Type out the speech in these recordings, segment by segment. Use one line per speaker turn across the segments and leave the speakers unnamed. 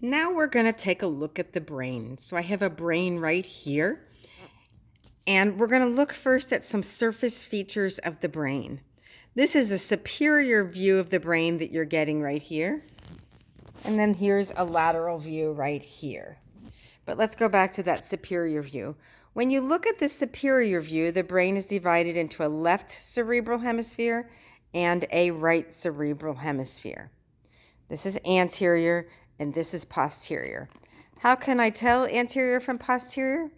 Now we're going to take a look at the brain. So I have a brain right here, and we're going to look first at some surface features of the brain. This is a superior view of the brain that you're getting right here. And then here's a lateral view right here. But let's go back to that superior view. When you look at the superior view, the brain is divided into a left cerebral hemisphere and a right cerebral hemisphere. This is anterior and this is posterior. How can I tell anterior from posterior?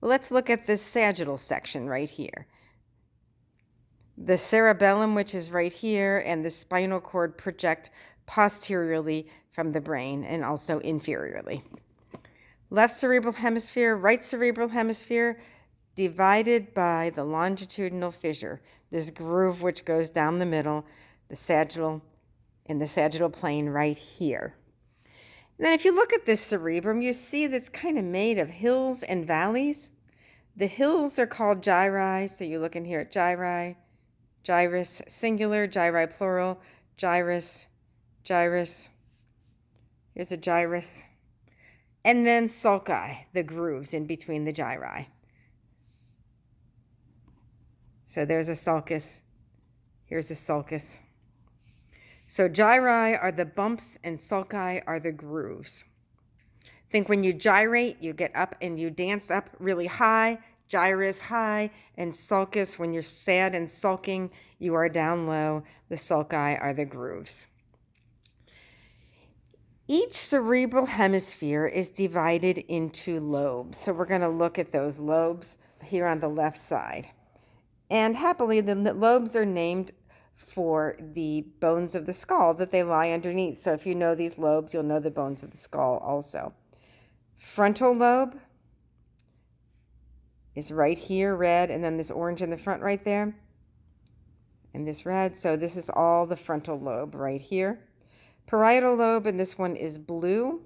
Well, let's look at this sagittal section right here. The cerebellum, which is right here, and the spinal cord project posteriorly from the brain and also inferiorly. Left cerebral hemisphere, right cerebral hemisphere, divided by the longitudinal fissure, this groove which goes down the middle, the sagittal plane right here. And then if you look at this cerebrum, you see that's kind of made of hills and valleys. The hills are called gyri, so you look in here at gyri, gyrus singular, gyri plural, gyrus, gyrus. Here's a gyrus. And then sulci, the grooves in between the gyri. So there's a sulcus. Here's a sulcus. So gyri are the bumps and sulci are the grooves. Think when you gyrate, you get up and you dance up really high. Gyrus high, and sulcus, when you're sad and sulking, you are down low. The sulci are the grooves. Each cerebral hemisphere is divided into lobes. So we're going to look at those lobes here on the left side. And happily, the lobes are named for the bones of the skull that they lie underneath. So if you know these lobes, you'll know the bones of the skull also. Frontal lobe is right here, red, and then this orange in the front right there, and this red. So this is all the frontal lobe right here. Parietal lobe, and this one is blue.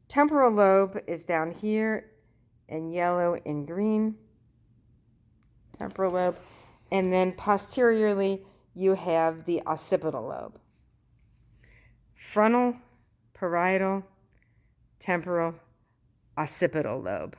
Temporal lobe is down here in yellow and green. Temporal lobe. And then posteriorly, you have the occipital lobe. Frontal, parietal, temporal, occipital lobe.